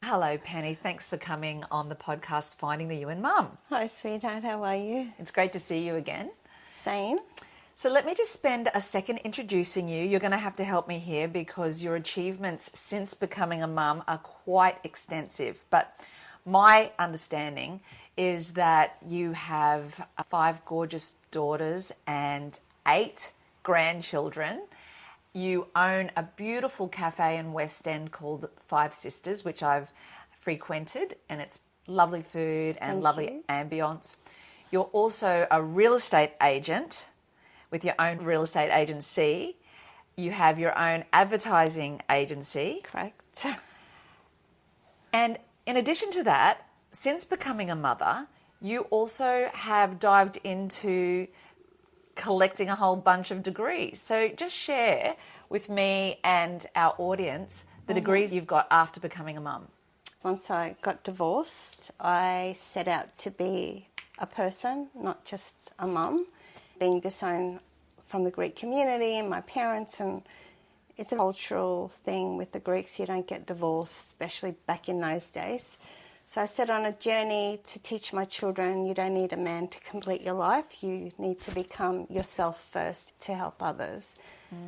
Hello, Penny. Thanks for coming on the podcast, Finding the You and Mum. Hi, sweetheart. How are you? It's great to see you again. Same. So let me just spend a second introducing you. You're going to have to help me here because your achievements since becoming a mum are quite extensive. But my understanding is that you have 5 gorgeous daughters and 8 grandchildren. You own a beautiful cafe in West End called Five Sisters, which I've frequented, and it's lovely food and lovely ambience. You're also a real estate agent with your own real estate agency. You have your own advertising agency. Correct. And in addition to that, since becoming a mother, you also have dived into collecting a whole bunch of degrees. So just share with me and our audience the degrees you've got after becoming a mum. Once I got divorced, I set out to be a person, not just a mum. Being disowned from the Greek community and my parents, and it's a cultural thing with the Greeks. You don't get divorced, especially back in those days. So I set on a journey to teach my children you don't need a man to complete your life. You need to become yourself first to help others.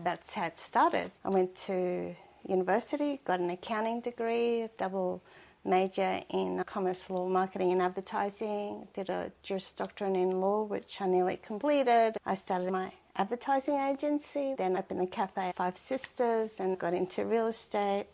That's how it started. I went to university, got an accounting degree, a double major in commerce law, marketing and advertising, did a Juris Doctorate in law, which I nearly completed. I started my advertising agency, then opened the cafe Five Sisters and got into real estate.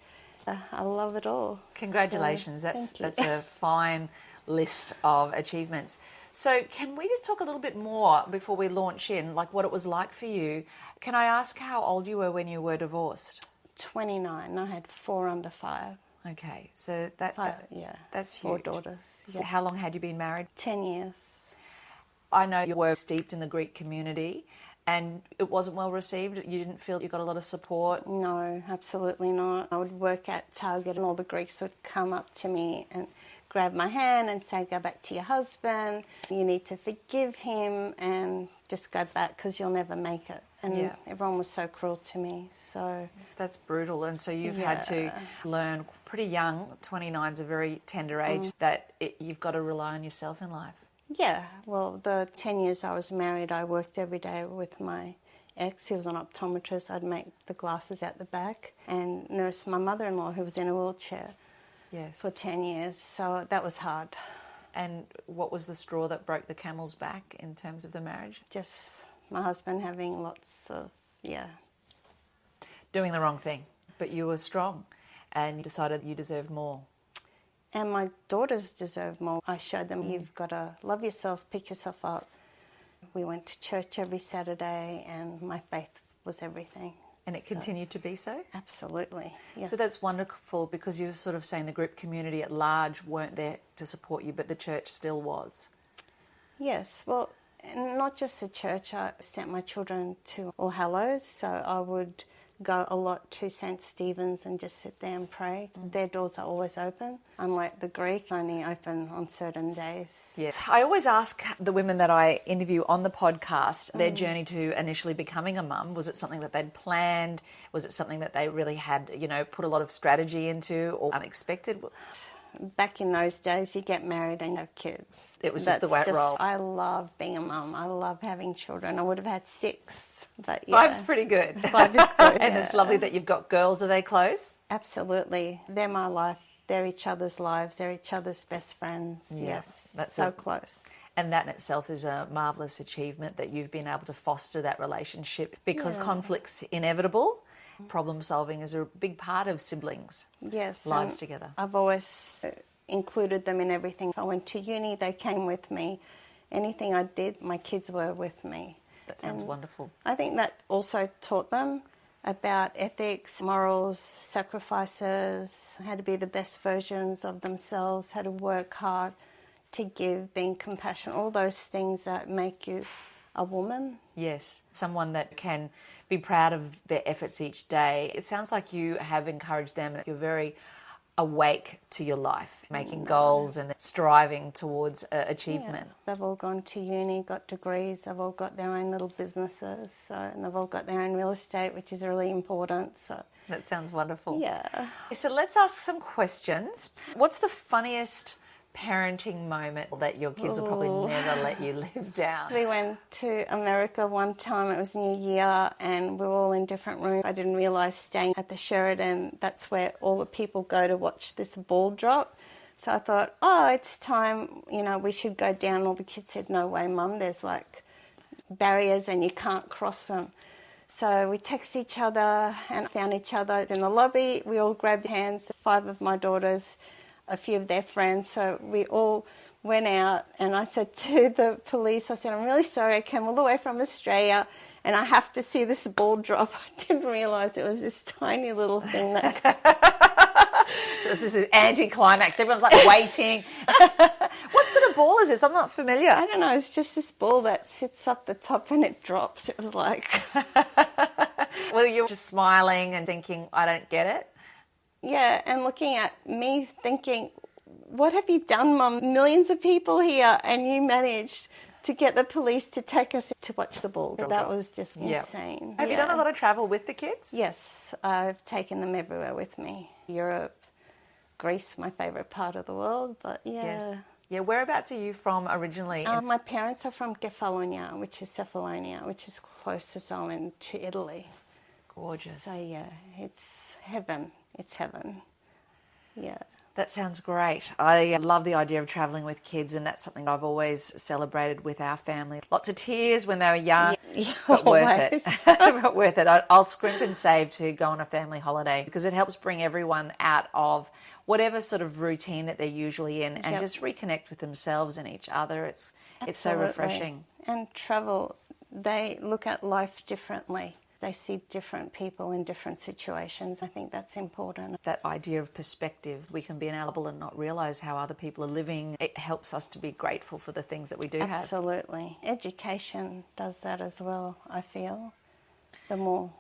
I love it all. Congratulations. So, that's a fine list of achievements. So can we just talk a little bit more before we launch in, like what it was like for you? Can I ask how old you were when you were divorced? 29. I had 4 under 5. Okay, so that's huge. 4 daughters. Yeah. How long had you been married? 10 years. I know you were steeped in the Greek community and it wasn't well received. You didn't feel you got a lot of support? No, absolutely not. I would work at Target and all the Greeks would come up to me and grab my hand and say, go back to your husband. You need to forgive him and just go back because you'll never make it. And everyone was so cruel to me. So that's brutal. And so you've had to learn pretty young, 29 is a very tender age, that you've got to rely on yourself in life. Yeah, well, the 10 years I was married, I worked every day with my ex. He was an optometrist. I'd make the glasses at the back and nurse my mother-in-law who was in a wheelchair for 10 years. So that was hard. And what was the straw that broke the camel's back in terms of the marriage? Just my husband having lots of, doing the wrong thing. But you were strong and you decided you deserved more. And my daughters deserve more. I showed them you've got to love yourself, pick yourself up. We went to church every Saturday and my faith was everything. And it continued to be so? Absolutely, yes. So that's wonderful because you were sort of saying the group community at large weren't there to support you, but the church still was. Yes, well, not just the church. I sent my children to All Hallows, so I would go a lot to St. Stephen's and just sit there and pray. Their doors are always open, unlike the Greek, only open on certain days. Yes. I always ask the women that I interview on the podcast their journey to initially becoming a mum. Was it something that they'd planned? Was it something that they really had, put a lot of strategy into or unexpected? Back in those days, you get married and have kids. It was just the way it rolled. I love being a mum. I love having children. I would have had 6, but 5's pretty good. 5 is good. And it's lovely that you've got girls. Are they close? Absolutely. They're my life. They're each other's lives. They're each other's best friends. Yeah, yes, that's so close. And that in itself is a marvellous achievement that you've been able to foster that relationship because conflict's inevitable. Problem solving is a big part of siblings' lives together. I've always included them in everything. If I went to uni, they came with me. Anything I did, my kids were with me. That sounds wonderful. I think that also taught them about ethics, morals, sacrifices, how to be the best versions of themselves, how to work hard, to give, being compassionate, all those things that make you a woman. Yes, someone that can be proud of their efforts each day. It sounds like you have encouraged them. You're very awake to your life, making goals and striving towards achievement. Yeah. They've all gone to uni, got degrees, they've all got their own little businesses, and they've all got their own real estate, which is really important. So That sounds wonderful. yeah. So let's ask some questions. What's the funniest parenting moment that your kids will probably never let you live down? We went to America one time, it was New Year, and we were all in different rooms. I didn't realise staying at the Sheraton, that's where all the people go to watch this ball drop. So I thought, it's time, we should go down. All the kids said, no way, Mum, there's like barriers and you can't cross them. So we texted each other and found each other in the lobby. We all grabbed hands, 5 of my daughters, a few of their friends. So we all went out, and I said to the police, I said, I'm really sorry, I came all the way from Australia and I have to see this ball drop. I didn't realise it was this tiny little thing that... So it's just this anti-climax. Everyone's like waiting. What sort of ball is this? I'm not familiar. I don't know, it's just this ball that sits up the top and it drops. It was like... Well, you're just smiling and thinking, I don't get it. Yeah, and looking at me thinking, what have you done, Mum? Millions of people here, and you managed to get the police to take us to watch the ball. That was just insane. Have you done a lot of travel with the kids? Yes, I've taken them everywhere with me. Europe, Greece, my favourite part of the world, but yeah. Yes. Yeah, whereabouts are you from originally? My parents are from Kefalonia, which is Cephalonia, which is closest island to Italy. Gorgeous. So yeah, it's heaven. It's heaven. Yeah. That sounds great. I love the idea of travelling with kids, and that's something I've always celebrated with our family. Lots of tears when they were young, but worth it. But worth it. I'll scrimp and save to go on a family holiday because it helps bring everyone out of whatever sort of routine that they're usually in and just reconnect with themselves and each other. It's so refreshing. And travel, they look at life differently. They see different people in different situations. I think that's important. That idea of perspective, we can be inalienable and not realise how other people are living. It helps us to be grateful for the things that we do have. Absolutely. Education does that as well, I feel. The more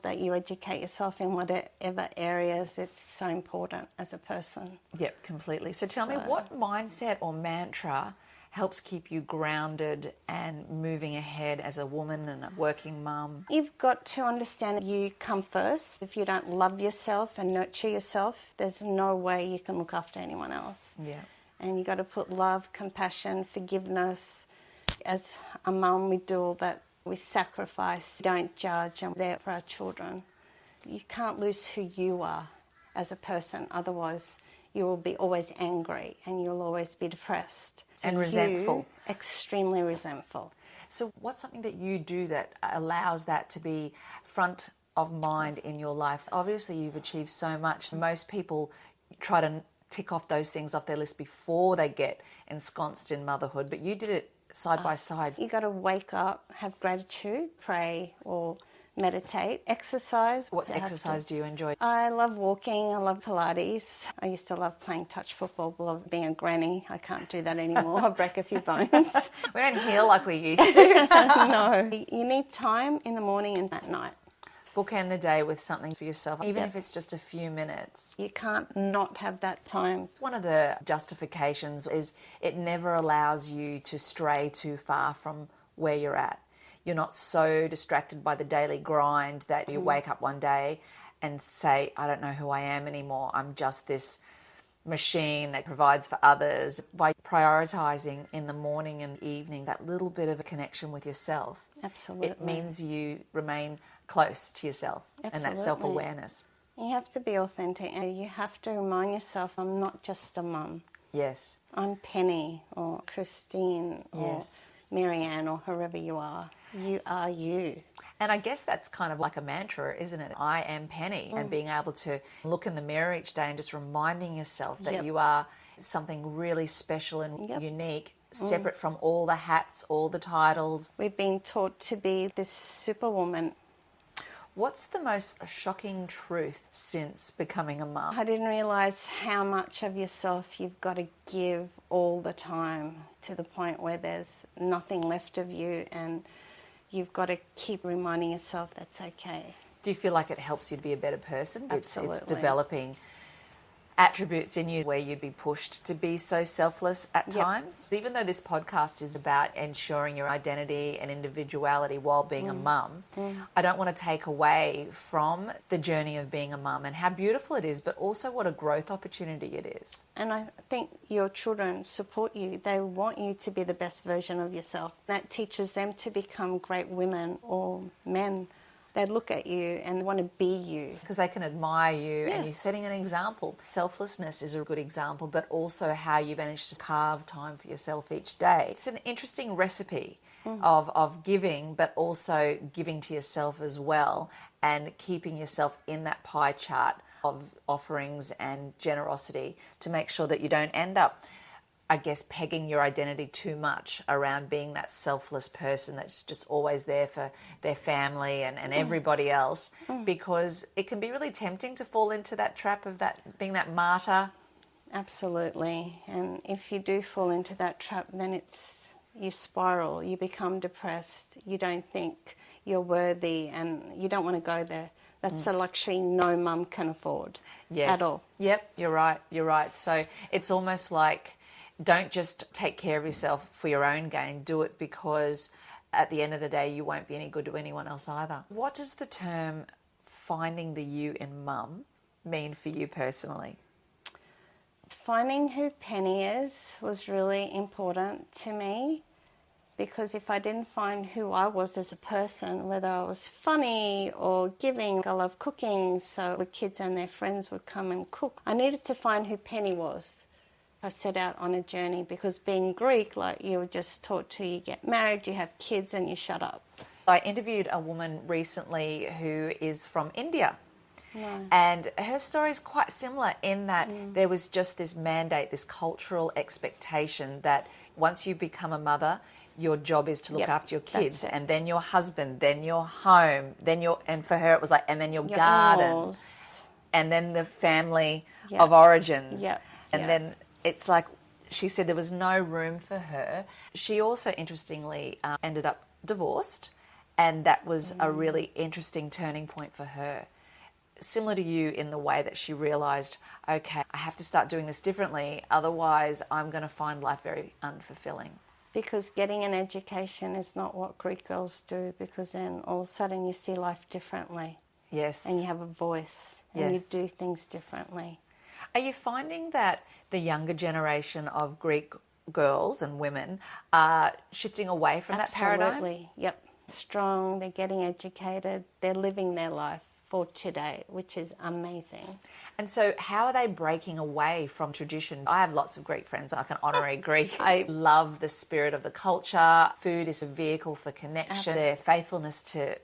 that you educate yourself in whatever areas, it's so important as a person. Yep, completely. So tell me, what mindset or mantra helps keep you grounded and moving ahead as a woman and a working mum? You've got to understand you come first. If you don't love yourself and nurture yourself, there's no way you can look after anyone else. Yeah. And you've got to put love, compassion, forgiveness. As a mum, we do all that. We sacrifice, don't judge, and we're there for our children. You can't lose who you are as a person, otherwise you will be always angry and you'll always be depressed. And resentful. Extremely resentful. So what's something that you do that allows that to be front of mind in your life? Obviously, you've achieved so much. Most people try to tick off those things off their list before they get ensconced in motherhood, but you did it side by side. You got to wake up, have gratitude, pray or meditate, exercise. What exercise do you enjoy? I love walking, I love Pilates. I used to love playing touch football, love being a granny. I can't do that anymore. I'll break a few bones. We don't heal like we used to. No. You need time in the morning and at night. Bookend the day with something for yourself, even if it's just a few minutes. You can't not have that time. One of the justifications is it never allows you to stray too far from where you're at. You're not so distracted by the daily grind that you wake up one day and say, I don't know who I am anymore. I'm just this machine that provides for others. By prioritising in the morning and evening that little bit of a connection with yourself, Absolutely. it means you remain close to yourself. Absolutely. And that self-awareness. You have to be authentic and you have to remind yourself, I'm not just a mum. Yes. I'm Penny or Christine or Marianne or whoever you are. You are you. And I guess that's kind of like a mantra, isn't it? I am Penny. And being able to look in the mirror each day and just reminding yourself that you are something really special and unique, separate from all the hats, all the titles. We've been taught to be this superwoman. What's the most shocking truth since becoming a mum? I didn't realise how much of yourself you've got to give all the time to the point where there's nothing left of you and you've got to keep reminding yourself that's okay. Do you feel like it helps you to be a better person? Absolutely. It's developing attributes in you where you'd be pushed to be so selfless at times? Even though this podcast is about ensuring your identity and individuality while being a mum, I don't want to take away from the journey of being a mum and how beautiful it is, but also what a growth opportunity it is. And I think your children support you. They want you to be the best version of yourself. That teaches them to become great women or men. They look at you and want to be you. Because they can admire you and you're setting an example. Selflessness is a good example, but also how you manage to carve time for yourself each day. It's an interesting recipe of giving, but also giving to yourself as well and keeping yourself in that pie chart of offerings and generosity to make sure that you don't end up, I guess, pegging your identity too much around being that selfless person that's just always there for their family and everybody else, because it can be really tempting to fall into that trap of that being that martyr. Absolutely. And if you do fall into that trap, then you spiral, you become depressed, you don't think you're worthy, and you don't want to go there. That's a luxury no mum can afford at all. Yep, you're right. So it's almost like, don't just take care of yourself for your own gain. Do it because at the end of the day, you won't be any good to anyone else either. What does the term finding the you in mum mean for you personally? Finding who Penny is was really important to me, because if I didn't find who I was as a person, whether I was funny or giving, I love cooking, so the kids and their friends would come and cook. I needed to find who Penny was. I set out on a journey, because being Greek, like, you were just taught to, you get married, you have kids, and you shut up. I interviewed a woman recently who is from India. Nice. And her story is quite similar in that there was just this mandate, this cultural expectation that once you become a mother, your job is to look after your kids, and then your husband, then your home, and for her it was like, and then your garden, in-laws. And then the family of origins. And then it's like, she said there was no room for her. She also, interestingly, ended up divorced, and that was a really interesting turning point for her. Similar to you in the way that she realised, okay, I have to start doing this differently, otherwise I'm going to find life very unfulfilling. Because getting an education is not what Greek girls do, because then all of a sudden you see life differently. Yes. And you have a voice, and you do things differently. Are you finding that the younger generation of Greek girls and women are shifting away from that paradigm? Absolutely, yep. Strong, they're getting educated, they're living their life for today, which is amazing. And so how are they breaking away from tradition? I have lots of Greek friends, like an honorary Greek. I love the spirit of the culture. Food is a vehicle for connection, their faithfulness to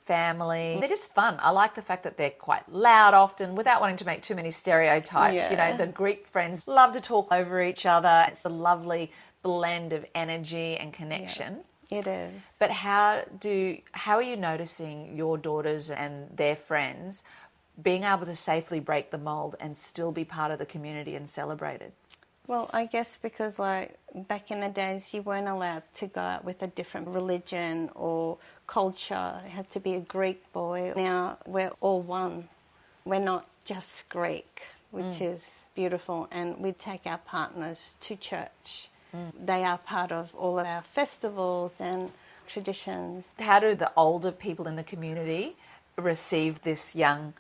family. They're just fun. I like the fact that they're quite loud often, without wanting to make too many stereotypes. Yeah. You know, the Greek friends love to talk over each other. It's a lovely blend of energy and connection. It is. But how are you noticing your daughters and their friends being able to safely break the mold and still be part of the community and celebrated? Well, I guess because, like, back in the days, you weren't allowed to go out with a different religion or culture. It had to be a Greek boy. Now we're all one. We're not just Greek, which is beautiful. And we take our partners to church. They are part of all of our festivals and traditions. How do the older people in the community receive this young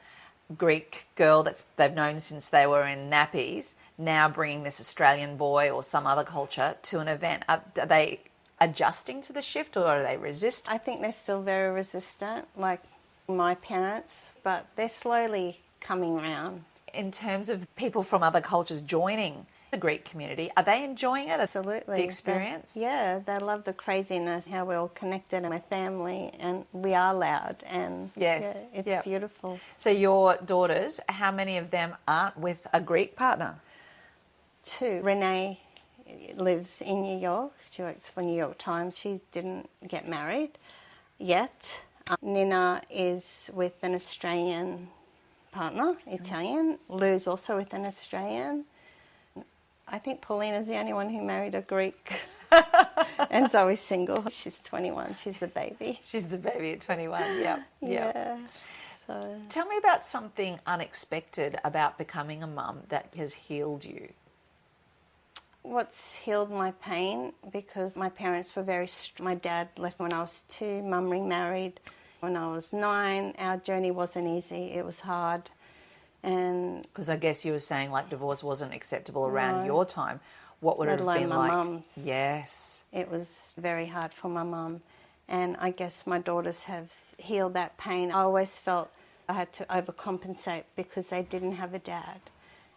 Greek girl that they've known since they were in nappies, now bringing this Australian boy or some other culture to an event? Are they adjusting to the shift, or are they resistant? I think they're still very resistant, like my parents, but they're slowly coming around. In terms of people from other cultures joining the Greek community, are they enjoying it? Absolutely. The experience? They love the craziness, how we're all connected in my family, and we are loud, and it's beautiful. So your daughters, how many of them aren't with a Greek partner? 2. Renee lives in New York. She works for New York Times. She didn't get married yet. Nina is with an Australian partner, Italian. Lou's also with an Australian. I think Paulina's the only one who married a Greek. And Zoe's single. She's 21. She's the baby. She's the baby at 21, yeah. So Tell me about something unexpected about becoming a mum that has healed you. what's healed my pain, because my parents were my dad left when I was 2, mum remarried when I was 9. Our journey wasn't easy, it was hard. And Because I guess you were saying like divorce wasn't acceptable around No. your time. What would it Let have alone been my like? mum's. Yes. it was very hard for my mum. And I guess my daughters have healed that pain. I always felt I had to overcompensate because they didn't have a dad.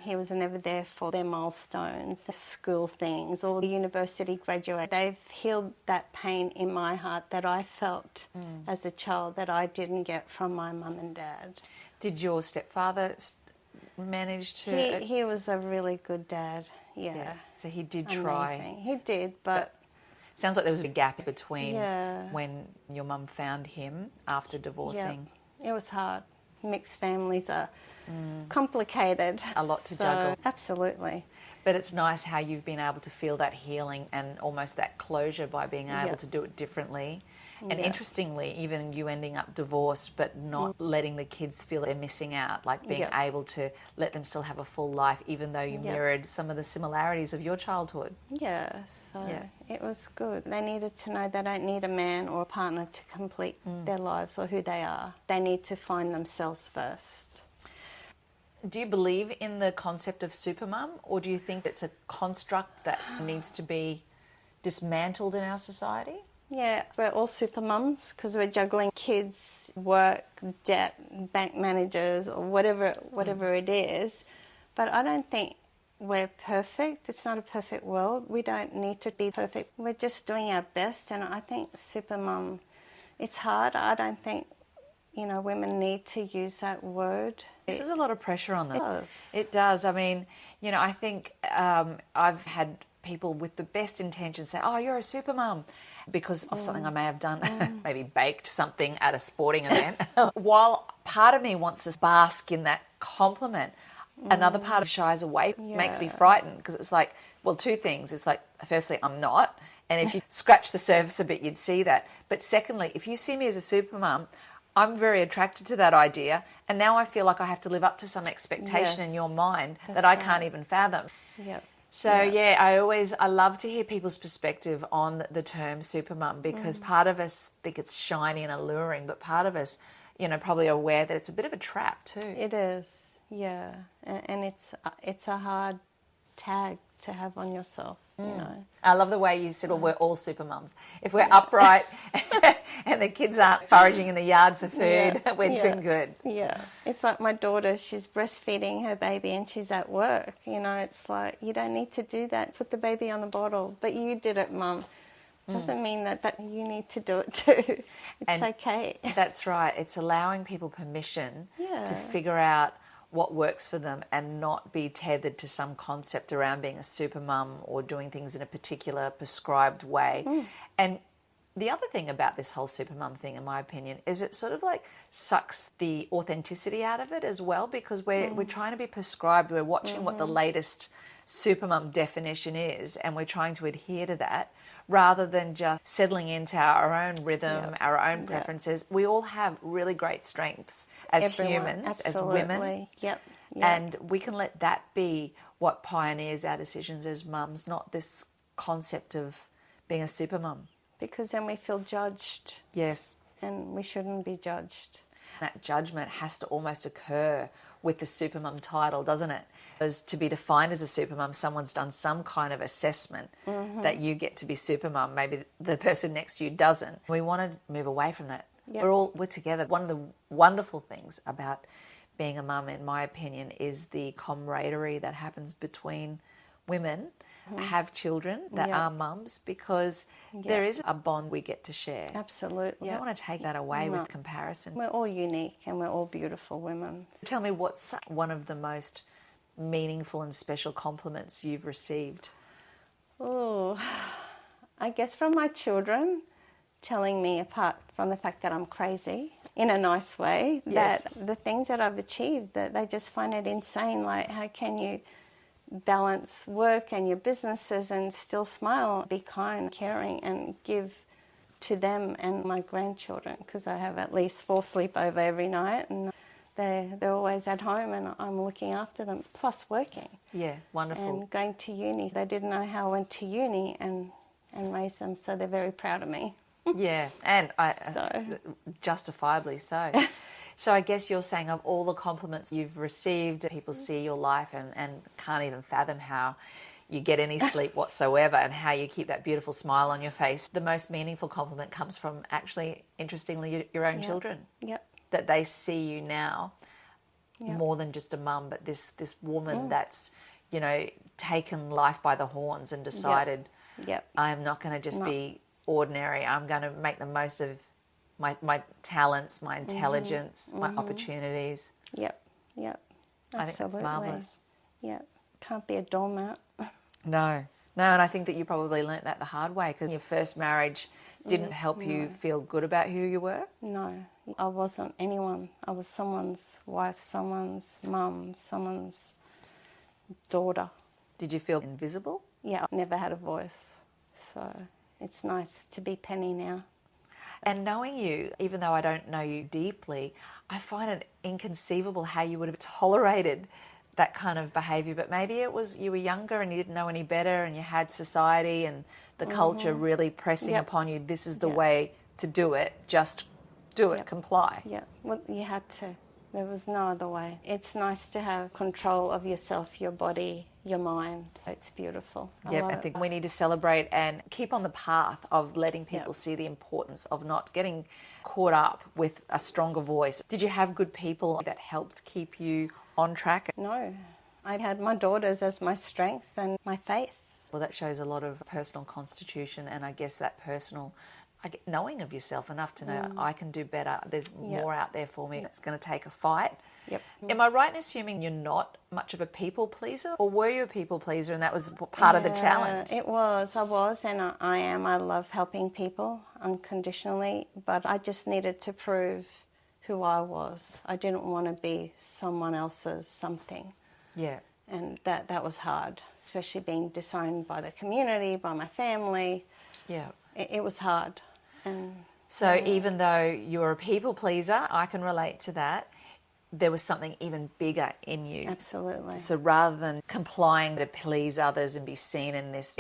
He was never there for their milestones, school things, or the university graduate. They've healed that pain in my heart that I felt as a child that I didn't get from my mum and dad. Did your stepfather manage to... He was a really good dad, yeah. So he did try. Amazing. He did, but Sounds like there was a gap between Yeah. when your mum found him after divorcing. it was hard. Mixed families are complicated. A lot to juggle. Absolutely. But it's nice how you've been able to feel that healing and almost that closure by being able Yep. to do it differently. And Yep. interestingly, even you ending up divorced but not letting the kids feel they're missing out, like being Yep. able to let them still have a full life even though you Yep. mirrored some of the similarities of your childhood. Yeah, so Yeah. it was good. They needed to know they don't need a man or a partner to complete their lives or who they are. They need to find themselves first. Do you believe in the concept of supermum, or do you think it's a construct that needs to be dismantled in our society? Yeah, we're all super mums because we're juggling kids, work, debt, bank managers, or whatever it is. But I don't think we're perfect. It's not a perfect world. We don't need to be perfect. We're just doing our best. And I think supermum, it's hard. I don't think, women need to use that word. This is a lot of pressure on them. It does. It does. I mean, I think I've had people with the best intentions say, oh, you're a super mum, because of something I may have done, maybe baked something at a sporting event. While part of me wants to bask in that compliment, another part of shies away, makes me frightened, because it's like, well, two things. It's like, firstly, I'm not. And if you scratch the surface a bit, you'd see that. But secondly, if you see me as a super mum, I'm very attracted to that idea, and now I feel like I have to live up to some expectation in your mind that I can't even fathom. Yep. So I love to hear people's perspective on the term supermum, because part of us think it's shiny and alluring, but part of us, probably aware that it's a bit of a trap too. It is, yeah, and it's a hard tag to have on yourself. I love the way you said, well, we're all supermums. If we're upright and the kids aren't foraging in the yard for food, we're doing good. Yeah, it's like my daughter, she's breastfeeding her baby and she's at work. It's like, you don't need to do that. Put the baby on the bottle, but you did it, Mum. Doesn't mean that you need to do it too. It's okay. That's right. It's allowing people permission Yeah. to figure out what works for them and not be tethered to some concept around being a super mum or doing things in a particular prescribed way. And the other thing about this whole super mum thing, in my opinion, is it sort of like sucks the authenticity out of it as well, because we're trying to be prescribed. We're watching what the latest super mum definition is, and we're trying to adhere to that rather than just settling into our own rhythm, our own preferences. We all have really great strengths as humans, absolutely. as women. Yep. And we can let that be what pioneers our decisions as mums, not this concept of being a super mum. Because then we feel judged. Yes. And we shouldn't be judged. That judgment has to almost occur with the supermum title, doesn't it? As to be defined as a supermum, someone's done some kind of assessment that you get to be supermum. Maybe the person next to you doesn't. We want to move away from that. Yep. We're together. One of the wonderful things about being a mum, in my opinion, is the camaraderie that happens between women have children that are mums, because there is a bond we get to share. Absolutely. We don't want to take that away with comparison. We're all unique and we're all beautiful women. Tell me, what's one of the most meaningful and special compliments you've received? Oh, I guess from my children telling me, apart from the fact that I'm crazy, in a nice way, that the things that I've achieved, that they just find it insane. Like, how can you balance work and your businesses and still smile, be kind, caring, and give to them and my grandchildren, because I have at least 4 sleepover every night, and they're always at home and I'm looking after them, plus working. Yeah, wonderful. And going to uni. They didn't know how I went to uni and raised them, so they're very proud of me. Yeah, and justifiably so. So I guess you're saying of all the compliments you've received, people see your life and can't even fathom how you get any sleep whatsoever and how you keep that beautiful smile on your face. The most meaningful compliment comes from actually, interestingly, your own children. Yep. That they see you now more than just a mum, but this woman that's, you know, taken life by the horns and decided, I'm not going to just be ordinary. I'm going to make the most of my talents, my intelligence, my opportunities. Yep. I think that's marvellous. Yep. Can't be a doormat. No, and I think that you probably learnt that the hard way, because your first marriage didn't help you feel good about who you were. No, I wasn't anyone. I was someone's wife, someone's mum, someone's daughter. Did you feel invisible? Yeah, I never had a voice. So it's nice to be Penny now. And knowing you, even though I don't know you deeply, I find it inconceivable how you would have tolerated that kind of behaviour. But maybe it was you were younger and you didn't know any better, and you had society and the culture really pressing upon you, this is the way to do it, just do it, comply. Yeah, well, you had to. There was no other way. It's nice to have control of yourself, your body, your mind. It's beautiful. I think we need to celebrate and keep on the path of letting people see the importance of not getting caught up with a stronger voice. Did you have good people that helped keep you on track? No. I had my daughters as my strength and my faith. Well, that shows a lot of personal constitution, and I guess that personal knowing of yourself enough to know I can do better. There's more out there for me. It's going to take a fight. Yep. Am I right in assuming you're not much of a people pleaser, or were you a people pleaser and that was part of the challenge? I was, and I am. I love helping people unconditionally, but I just needed to prove who I was. I didn't want to be someone else's something. Yeah. And that was hard, especially being disowned by the community, by my family. Yeah. It was hard. And so even though you're a people pleaser, I can relate to that, there was something even bigger in you. Absolutely. So rather than complying to please others and be seen in this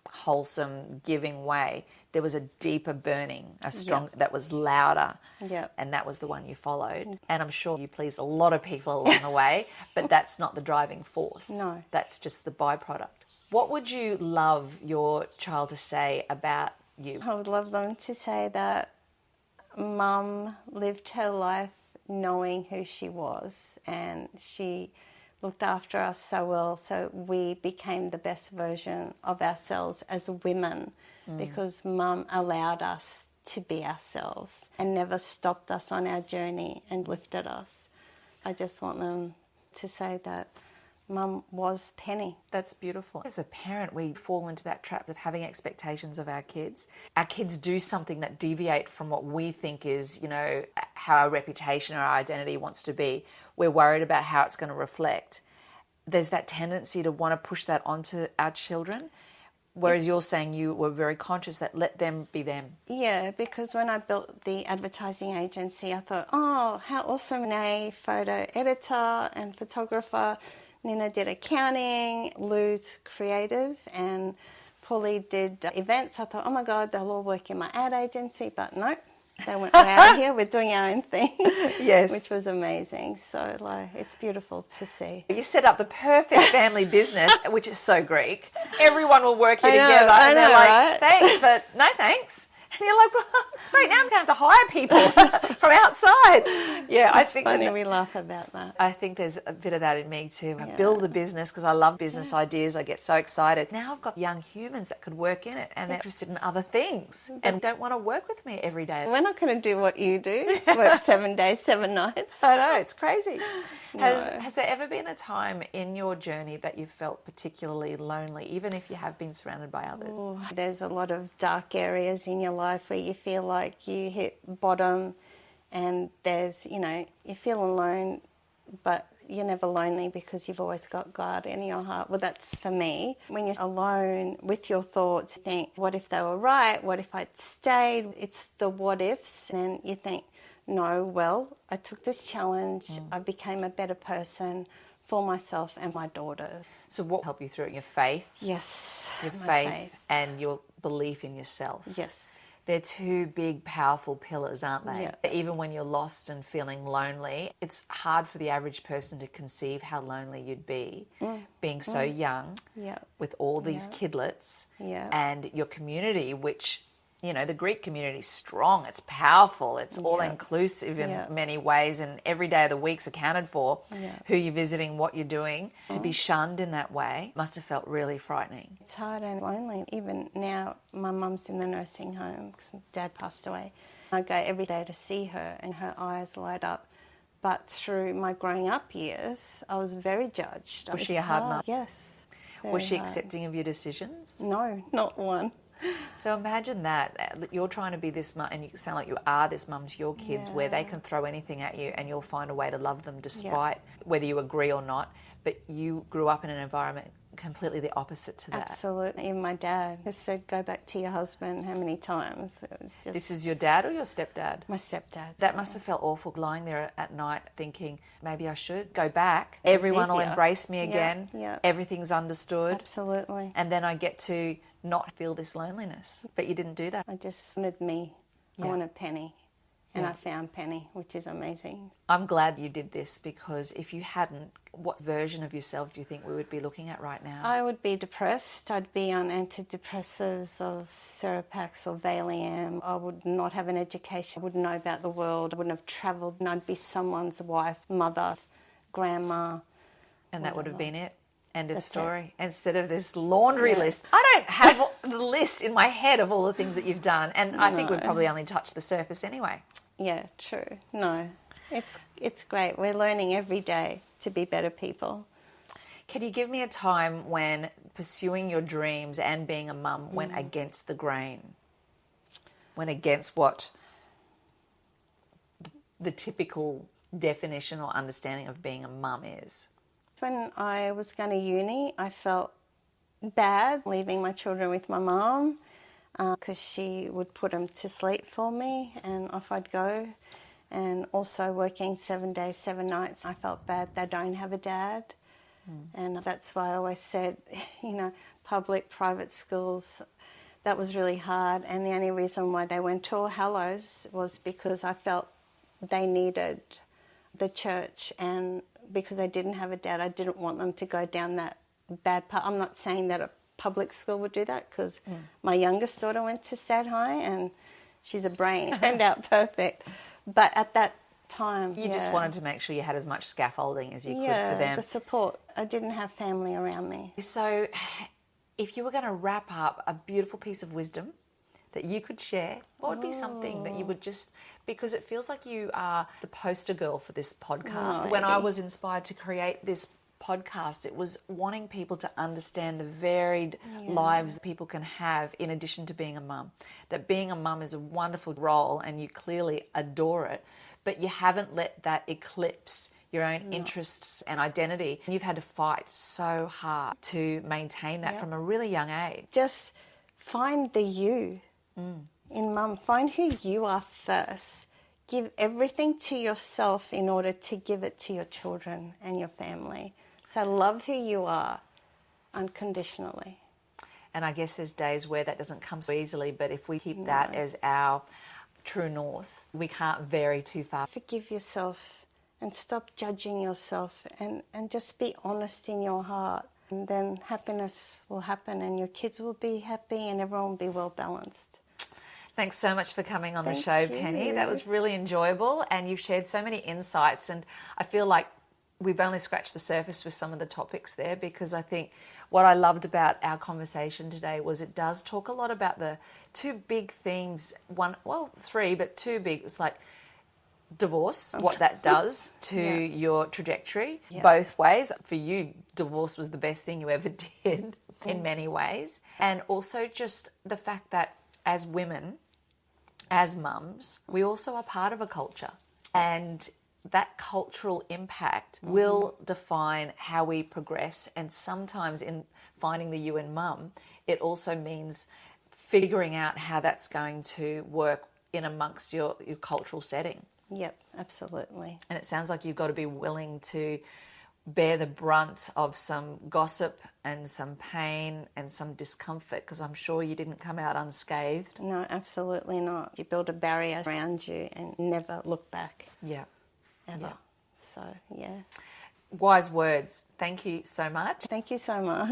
wholesome, giving way, there was a deeper burning, a strong that was louder, and that was the one you followed. And I'm sure you pleased a lot of people along the way, but that's not the driving force. No. That's just the byproduct. What would you love your child to say about you? I would love them to say that Mum lived her life knowing who she was, and she looked after us so well, so we became the best version of ourselves as women, because Mum allowed us to be ourselves and never stopped us on our journey and lifted us. I just want them to say that Mum was Penny. That's beautiful. As a parent, we fall into that trap of having expectations of our kids. Our kids do something that deviate from what we think is, you know, how our reputation or our identity wants to be. We're worried about how it's going to reflect. There's that tendency to want to push that onto our children, whereas you're saying you were very conscious that let them be them. Yeah, because when I built the advertising agency, I thought, oh, how awesome. Renee, photo editor and photographer. Nina did accounting, Lou's creative, and Paulie did events. I thought, oh my God, they'll all work in my ad agency, but no, they went, we're out of here, we're doing our own thing. Yes. Which was amazing. So it's beautiful to see. You set up the perfect family business, which is so Greek. Everyone will work here together. I And know, they're like, right? thanks, but no thanks. And you're like, well, great, now I'm going to have to hire people from outside. Yeah, I think funny, we laugh about that. I think there's a bit of that in me too. I build the business because I love business ideas. I get so excited. Now I've got young humans that could work in it and they're interested in other things and don't want to work with me every day. We're not going to do what you do, work 7 days, 7 nights. I know, it's crazy. Has there ever been a time in your journey that you felt particularly lonely, even if you have been surrounded by others? Ooh, there's a lot of dark areas in your life where you feel like you hit bottom and there's, you know, you feel alone, but you're never lonely because you've always got God in your heart. Well, that's for me. When you're alone with your thoughts, you think, what if they were right? What if I'd stayed? It's the what ifs. And you think, no, well, I took this challenge. I became a better person for myself and my daughter. So what helped you through it? Your faith? Yes. Your my faith and your belief in yourself. Yes. They're two big, powerful pillars, aren't they? Yeah. Even when you're lost and feeling lonely, it's hard for the average person to conceive how lonely you'd be being so young with all these kidlets and your community, which, you know, the Greek community is strong, it's powerful, it's all-inclusive in many ways, and every day of the week's accounted for, who you're visiting, what you're doing. To be shunned in that way must have felt really frightening. It's hard and lonely. Even now, my mum's in the nursing home because Dad passed away. I go every day to see her and her eyes light up. But through my growing up years, I was very judged. Was she a hard mum? Yes. Was she hard. accepting of your decisions? No, not one. So imagine that you're trying to be this mum, and you sound like you are this mum to your kids, where they can throw anything at you and you'll find a way to love them despite whether you agree or not. But you grew up in an environment completely the opposite to that. Absolutely. Even my dad has said, go back to your husband how many times. It was just This is your dad or your stepdad? my stepdad. That must have felt awful, lying there at night thinking, maybe I should go back. Everyone will easier. embrace me again. Yeah. Everything's understood. Absolutely. And then I get to not feel this loneliness. But you didn't do that. I just wanted me. I wanted Penny. And I found Penny, which is amazing. I'm glad you did this, because if you hadn't, what version of yourself do you think we would be looking at right now? I would be depressed. I'd be on antidepressants of Seropax or Valium. I would not have an education. I wouldn't know about the world. I wouldn't have travelled. And I'd be someone's wife, mother, grandma. And that would have been it. End of That's story. Instead of this laundry list. I don't have the list in my head of all the things that you've done. And I think we've probably only touched the surface anyway. Yeah, true. No, it's great. We're learning every day to be better people. Can you give me a time when pursuing your dreams and being a mum went against the grain? Went against what the typical definition or understanding of being a mum is? When I was going to uni, I felt bad leaving my children with my mum because she would put them to sleep for me and off I'd go. And also working 7 days, 7 nights, I felt bad they don't have a dad. And that's why I always said, you know, public, private schools, that was really hard. And the only reason why they went to All Hallows was because I felt they needed the church, and because they didn't have a dad, I didn't want them to go down that bad path. I'm not saying that a public school would do that, because my youngest daughter went to Sad High and she's a brain, turned out perfect. But at that time, you just wanted to make sure you had as much scaffolding as you could for them. The support. I didn't have family around me. So if you were going to wrap up a beautiful piece of wisdom that you could share, what would be something that you would just, because it feels like you are the poster girl for this podcast. When I was inspired to create this podcast, it was wanting people to understand the varied lives that people can have in addition to being a mum. That being a mum is a wonderful role and you clearly adore it, but you haven't let that eclipse your own interests and identity. You've had to fight so hard to maintain that from a really young age. Just find the you in mum. Find who you are first. Give everything to yourself in order to give it to your children and your family. So love who you are unconditionally. And I guess there's days where that doesn't come so easily, but if we keep that as our true north, we can't vary too far. Forgive yourself and stop judging yourself, and just be honest in your heart. And then happiness will happen and your kids will be happy and everyone will be well balanced. Thanks so much for coming on the Thank show, you. Penny. That was really enjoyable, and you've shared so many insights, and I feel like we've only scratched the surface with some of the topics there, because I think what I loved about our conversation today was it does talk a lot about the two big themes, three, but two big. It was like divorce, what that does to your trajectory, both ways. For you, divorce was the best thing you ever did in many ways. And also just the fact that as women, as mums, we also are part of a culture. And that cultural impact will define how we progress. And sometimes in finding the you and mum, it also means figuring out how that's going to work in amongst your cultural setting. Yep, absolutely. And it sounds like you've got to be willing to bear the brunt of some gossip and some pain and some discomfort, because I'm sure you didn't come out unscathed. No, absolutely not. You build a barrier around you and never look back. Yeah. Ever. Yeah. So, yeah. Wise words. Thank you so much. Thank you so much.